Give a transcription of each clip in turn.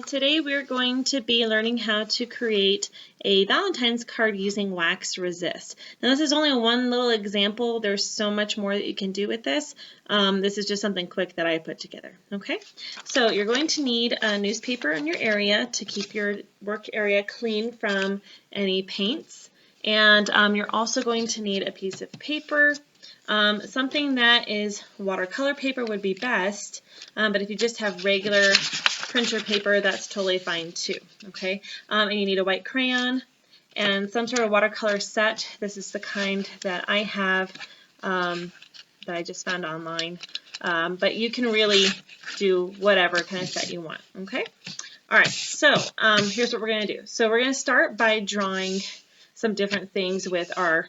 Today we're going to be learning how to create a Valentine's card using wax resist. Now this is only one little example. There's so much more that you can do with this. This is just something quick that I put together. Okay, so you're going to need a newspaper in your area to keep your work area clean from any paints. And you're also going to need a piece of paper. Something that is watercolor paper would be best, but if you just have regular printer paper, that's totally fine too. Okay, and you need a white crayon and some sort of watercolor set. This is the kind that I have that I just found online, but you can really do whatever kind of set you want. Okay, all right, so here's what we're going to do. So we're going to start by drawing some different things with our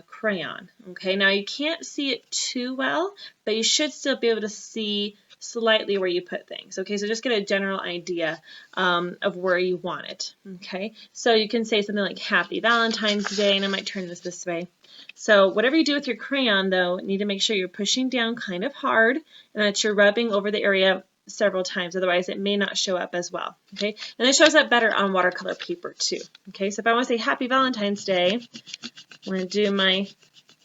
crayon. Okay, now you can't see it too well, but you should still be able to see slightly where you put things. Okay, so just get a general idea of where you want it. Okay, so you can say something like Happy Valentine's Day, and I might turn this way. So whatever you do with your crayon, though, you need to make sure you're pushing down kind of hard and that you're rubbing over the area several times, otherwise it may not show up as well. Okay, and it shows up better on watercolor paper too. Okay, so if I want to say Happy Valentine's Day, I'm going to do my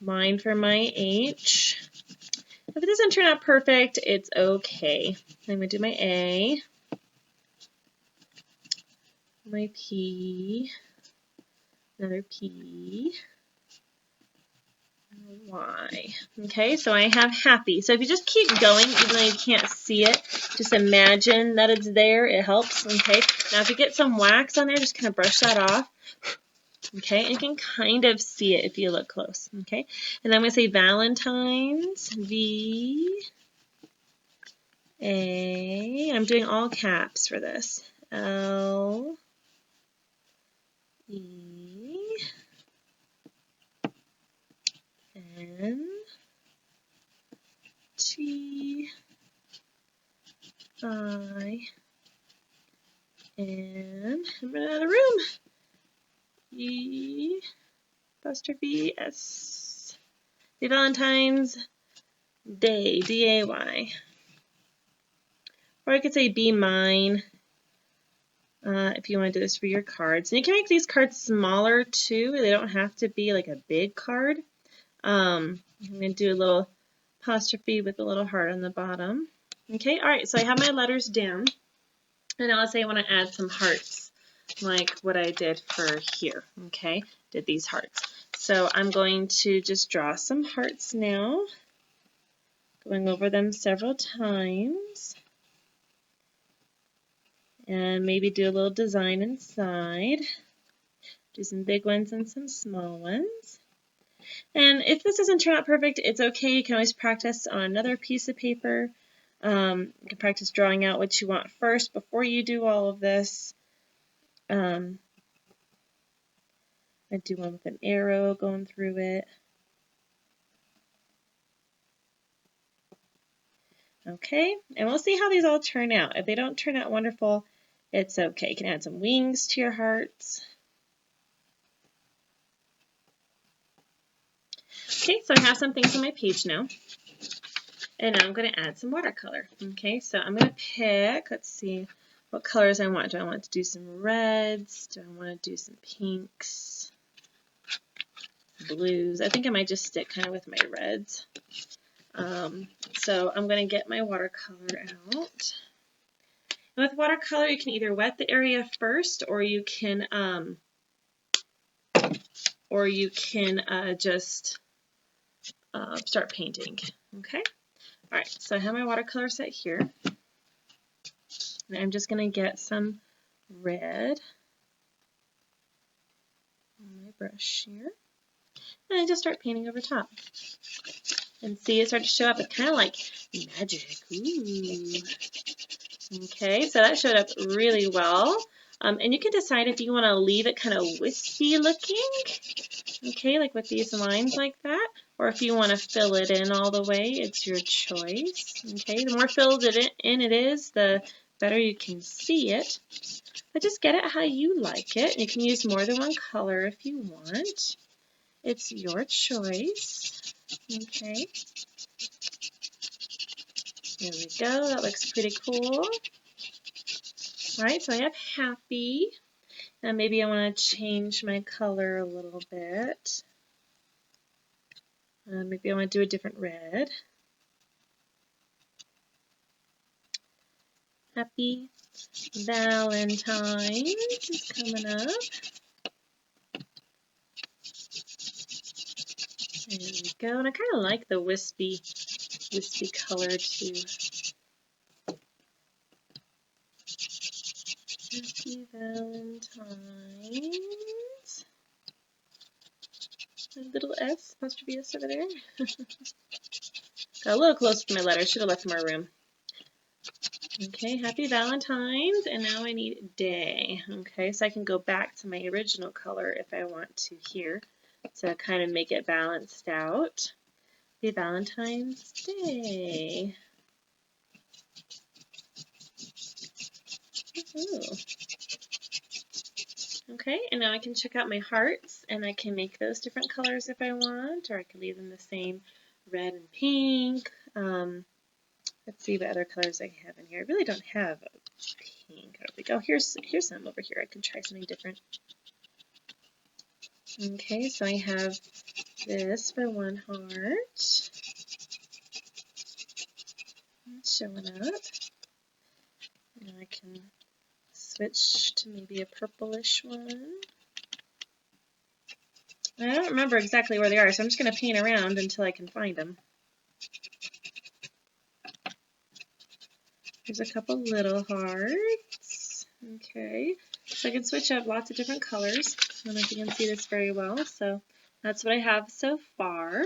line for my H. If it doesn't turn out perfect, it's okay. I'm going to do my A, my P, another P, and a Y. Okay, so I have happy. So if you just keep going, even though you can't see it, just imagine that it's there. It helps. Okay, now if you get some wax on there, just kind of brush that off. Okay, and you can kind of see it if you look close. Okay, and then I'm going to say Valentine's, V, A, and I'm doing all caps for this, L, E, N, T, I, N, I'm running out of room, E, apostrophe, S, the Valentine's Day, D-A-Y. Or I could say be mine if you want to do this for your cards. And you can make these cards smaller too. They don't have to be like a big card. I'm going to do a little apostrophe with a little heart on the bottom. Okay, all right, so I have my letters down. And now let's say I want to add some hearts, like what I did for here. Okay, did these hearts. So I'm going to just draw some hearts now, going over them several times. And maybe do a little design inside. Do some big ones and some small ones. And if this doesn't turn out perfect, it's okay. You can always practice on another piece of paper. You can practice drawing out what you want first before you do all of this. I do one with an arrow going through it. Okay, and we'll see how these all turn out. If they don't turn out wonderful, it's okay. You can add some wings to your hearts. Okay, so I have some things on my page now. And now I'm going to add some watercolor. Okay, so I'm going to pick, let's see, what colors I want. Do I want to do some reds? Do I want to do some pinks? Blues? I think I might just stick kind of with my reds. So I'm going to get my watercolor out. And with watercolor, you can either wet the area first, or you can just start painting. Okay. All right. So I have my watercolor set here, and I'm just going to get some red on my brush here, and I just start painting over top. And see it start to show up. It's kind of like magic. Ooh. Okay, so that showed up really well. And you can decide if you want to leave it kind of wispy looking, okay, like with these lines like that, or if you want to fill it in all the way. It's your choice. Okay, the more filled in it is, the better you can see it. But just get it how you like it. You can use more than one color if you want. It's your choice. Okay. There we go. That looks pretty cool. All right, so I have happy. And maybe I want to change my color a little bit. Maybe I want to do a different red. Happy Valentine is coming up. There we go. And I kind of like the wispy color too. Happy Valentines. A little S, apostrophe S over there. Got a little close to my letter. Should have left more room. Okay, happy Valentine's, and now I need day. Okay, so I can go back to my original color if I want to here to kind of make it balanced out. Happy Valentine's Day. Ooh. Okay, and now I can check out my hearts, and I can make those different colors if I want, or I can leave them the same, red and pink. Let's see what other colors I have in here. I really don't have a pink. I don't think. Oh, here's some over here. I can try something different. Okay, so I have this for one heart. It's showing up. Now I can switch to maybe a purplish one. I don't remember exactly where they are, so I'm just going to paint around until I can find them. There's a couple little hearts. Okay, so I can switch up lots of different colors. I don't know if you can see this very well. So that's what I have so far.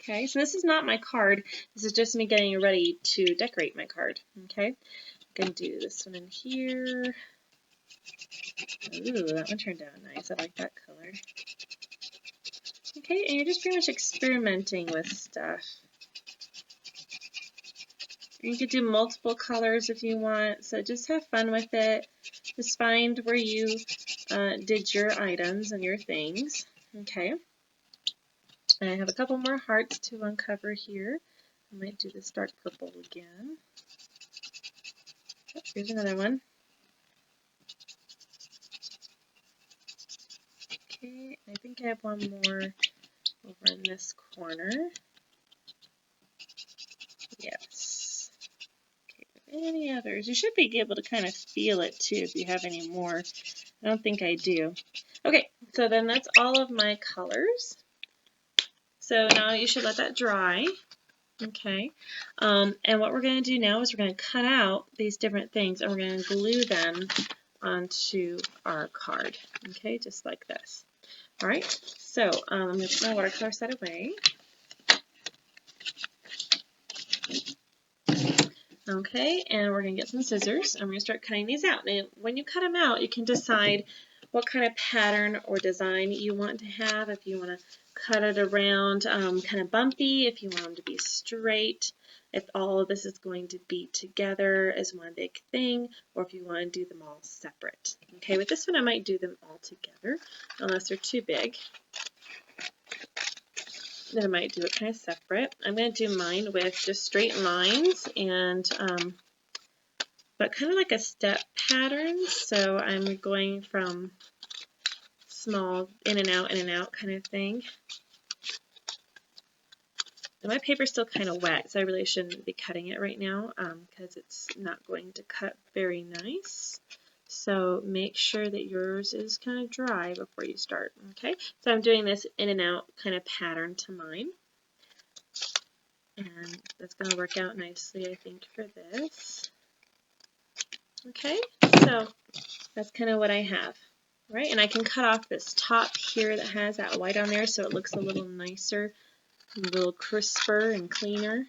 Okay, so this is not my card. This is just me getting ready to decorate my card. Okay, I'm going to do this one in here. Ooh, that one turned out nice. I like that color. Okay, and you're just pretty much experimenting with stuff. You could do multiple colors if you want, so just have fun with it. Just find where you did your items and your things. Okay. And I have a couple more hearts to uncover here. I might do this dark purple again. Oh, here's another one. Okay, I think I have one more over in this corner. Yes. Okay, any others? You should be able to kind of feel it too if you have any more. I don't think I do. Okay, so then that's all of my colors. So now you should let that dry. Okay, and what we're going to do now is we're going to cut out these different things and we're going to glue them onto our card. Okay, just like this. All right, so I'm going to put my watercolor set away. Okay, and we're going to get some scissors. I'm going to start cutting these out. Now, when you cut them out, you can decide what kind of pattern or design you want to have. If you want to cut it around kind of bumpy, if you want them to be straight, if all of this is going to be together as one big thing, or if you want to do them all separate. Okay, with this one, I might do them all together, unless they're too big. Then I might do it kind of separate. I'm going to do mine with just straight lines and but kind of like a step pattern. So I'm going from small in and out kind of thing. And my paper's still kind of wet, so I really shouldn't be cutting it right now because it's not going to cut very nice. So make sure that yours is kind of dry before you start. Okay, so I'm doing this in and out kind of pattern to mine. And that's going to work out nicely, I think, for this. Okay, so that's kind of what I have, right? And I can cut off this top here that has that white on there so it looks a little nicer, a little crisper and cleaner.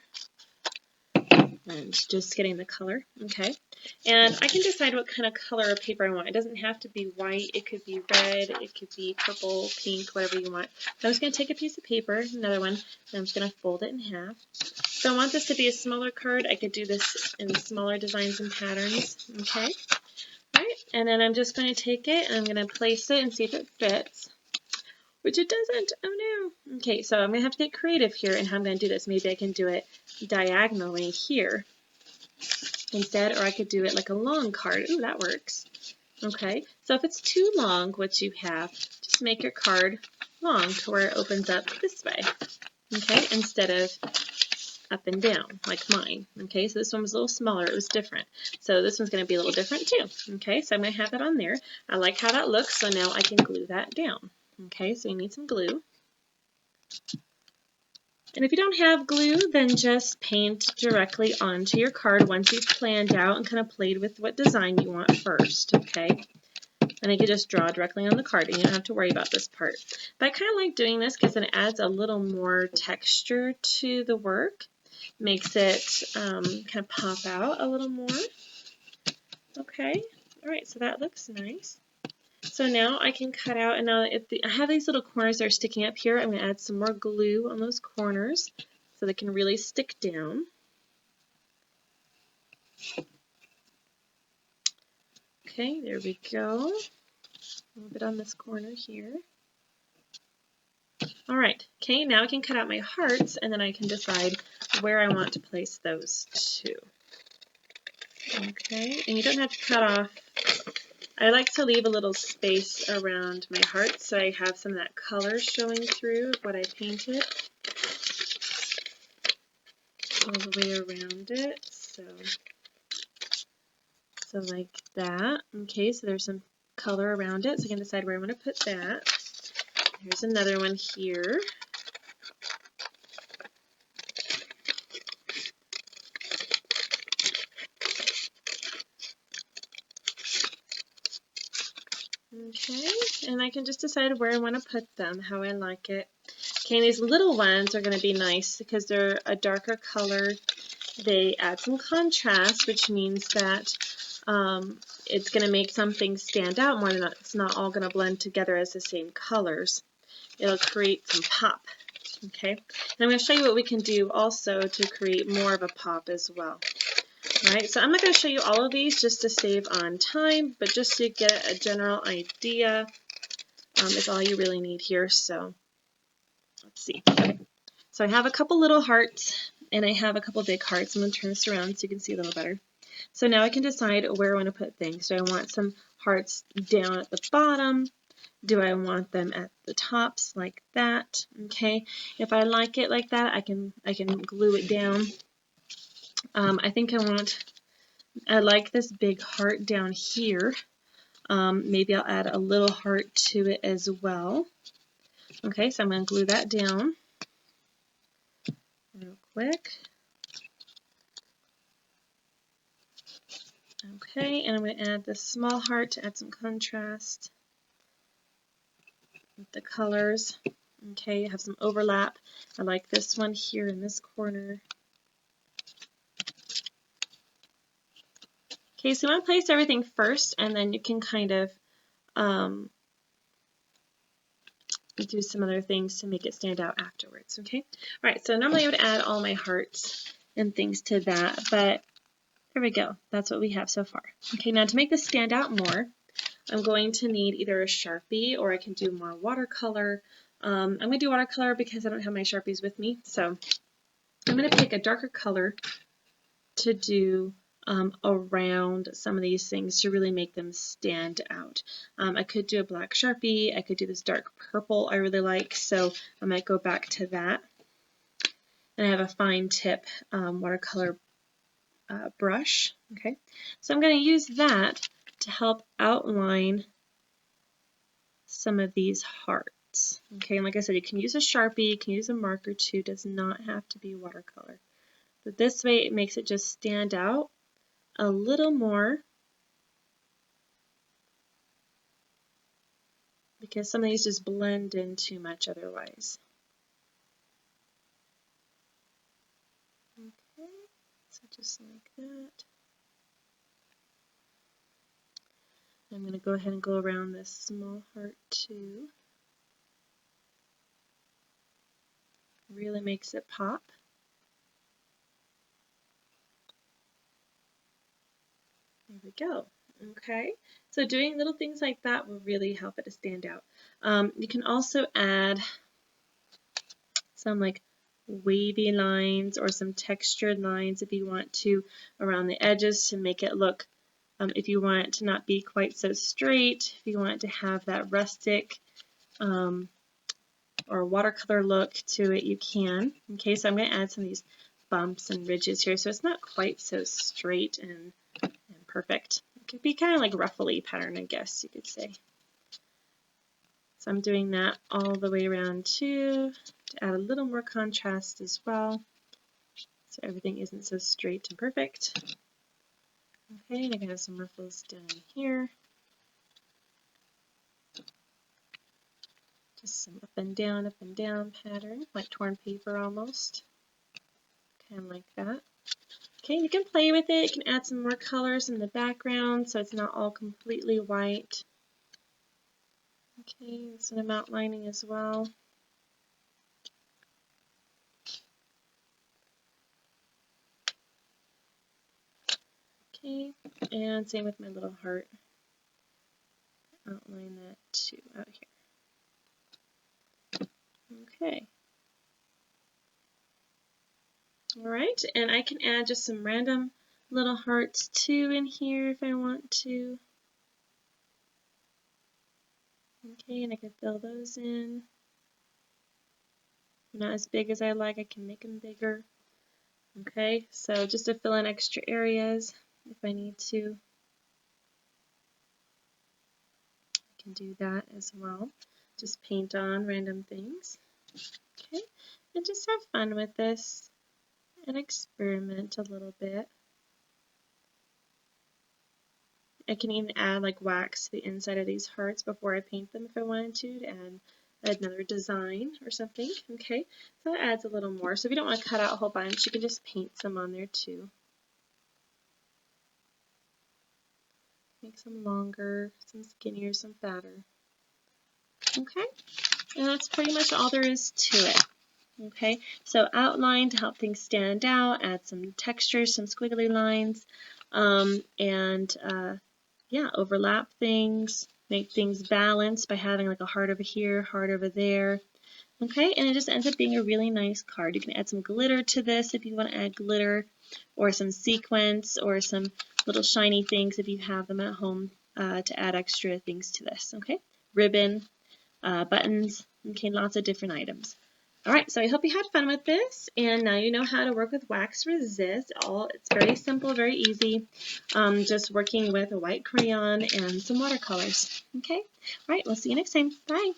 And just getting the color, okay? And I can decide what kind of color of paper I want. It doesn't have to be white. It could be red. It could be purple, pink, whatever you want. So I'm just going to take a piece of paper, another one, and I'm just going to fold it in half. So I want this to be a smaller card. I could do this in smaller designs and patterns, okay? All right, and then I'm just going to take it and I'm going to place it and see if it fits. Which it doesn't. Oh no. Okay, so I'm going to have to get creative here in how I'm going to do this. Maybe I can do it diagonally here. instead, or I could do it like a long card. Ooh, that works. Okay, so if it's too long, what you have, just make your card long to where it opens up this way, okay, instead of up and down like mine. Okay, so this one was a little smaller, it was different. So this one's going to be a little different too. Okay, so I'm going to have that on there. I like how that looks, so now I can glue that down. Okay, so you need some glue. And if you don't have glue, then just paint directly onto your card once you've planned out and kind of played with what design you want first, okay? And you can just draw directly on the card and you don't have to worry about this part. But I kind of like doing this because it adds a little more texture to the work. Makes it kind of pop out a little more. Okay, all right, so that looks nice. So now I can cut out, and now if I have these little corners that are sticking up here, I'm going to add some more glue on those corners so they can really stick down. Okay, there we go. A little bit on this corner here. All right, okay, now I can cut out my hearts, and then I can decide where I want to place those two. Okay, and you don't have to cut off. I like to leave a little space around my heart so I have some of that color showing through what I painted all the way around it. So like that. Okay, so there's some color around it, so I can decide where I want to put that. Here's another one here. Okay, and I can just decide where I want to put them, how I like it. Okay, and these little ones are going to be nice because they're a darker color. They add some contrast, which means that it's going to make something stand out more than that. It's not all going to blend together as the same colors. It'll create some pop. Okay, and I'm going to show you what we can do also to create more of a pop as well. All right, so I'm not going to show you all of these just to save on time, but just to get a general idea is all you really need here. So let's see. Okay. So I have a couple little hearts and I have a couple big hearts. I'm going to turn this around so you can see a little better. So now I can decide where I want to put things. Do I want some hearts down at the bottom? Do I want them at the tops like that? Okay. If I like it like that, I can glue it down. I like this big heart down here. Maybe I'll add a little heart to it as well. Okay, so I'm going to glue that down real quick. Okay, and I'm going to add this small heart to add some contrast with the colors. Okay, have some overlap. I like this one here in this corner. Okay, so you want to place everything first, and then you can kind of do some other things to make it stand out afterwards. Okay, all right, so normally I would add all my hearts and things to that, but there we go. That's what we have so far. Okay, now to make this stand out more, I'm going to need either a Sharpie or I can do more watercolor. I'm going to do watercolor because I don't have my Sharpies with me, so I'm going to pick a darker color to do around some of these things to really make them stand out. I could do a black Sharpie. I could do this dark purple I really like, so I might go back to that. And I have a fine tip watercolor brush. Okay, so I'm going to use that to help outline some of these hearts. Okay, and like I said, you can use a Sharpie, you can use a marker too, it does not have to be watercolor. But this way it makes it just stand out a little more because some of these just blend in too much otherwise. Okay, so just like that. I'm going to go ahead and go around this small heart too. Really makes it pop. There we go. Okay, so doing little things like that will really help it to stand out. You can also add some like wavy lines or some textured lines if you want to around the edges to make it look, if you want it to not be quite so straight, if you want it to have that rustic or watercolor look to it, you can. Okay, so I'm going to add some of these bumps and ridges here so it's not quite so straight and perfect. It could be kind of like ruffly pattern, I guess you could say. So I'm doing that all the way around too to add a little more contrast as well so everything isn't so straight and perfect. Okay, and I can have some ruffles down here. Just some up and down pattern, like torn paper almost. Kind of like that. Okay, you can play with it. You can add some more colors in the background so it's not all completely white. Okay, this one I'm outlining as well. Okay, and same with my little heart. Outline that too out here. Okay. Alright, and I can add just some random little hearts too in here if I want to. Okay, and I can fill those in. Not as big as I like, I can make them bigger. Okay, so just to fill in extra areas if I need to. I can do that as well. Just paint on random things. Okay, and just have fun with this and experiment a little bit. I can even add like wax to the inside of these hearts before I paint them if I wanted to add another design or something. Okay, so that adds a little more. So if you don't want to cut out a whole bunch, you can just paint some on there too. Make some longer, some skinnier, some fatter. Okay, and that's pretty much all there is to it. Okay, so outline to help things stand out, add some texture, some squiggly lines, yeah, overlap things, make things balanced by having like a heart over here, heart over there. Okay, and it just ends up being a really nice card. You can add some glitter to this if you want to add glitter, or some sequins, or some little shiny things if you have them at home to add extra things to this. Okay, ribbon, buttons, okay, lots of different items. Alright, so I hope you had fun with this, and now you know how to work with Wax Resist. It's very simple, very easy, just working with a white crayon and some watercolors. Okay, alright, we'll see you next time. Bye!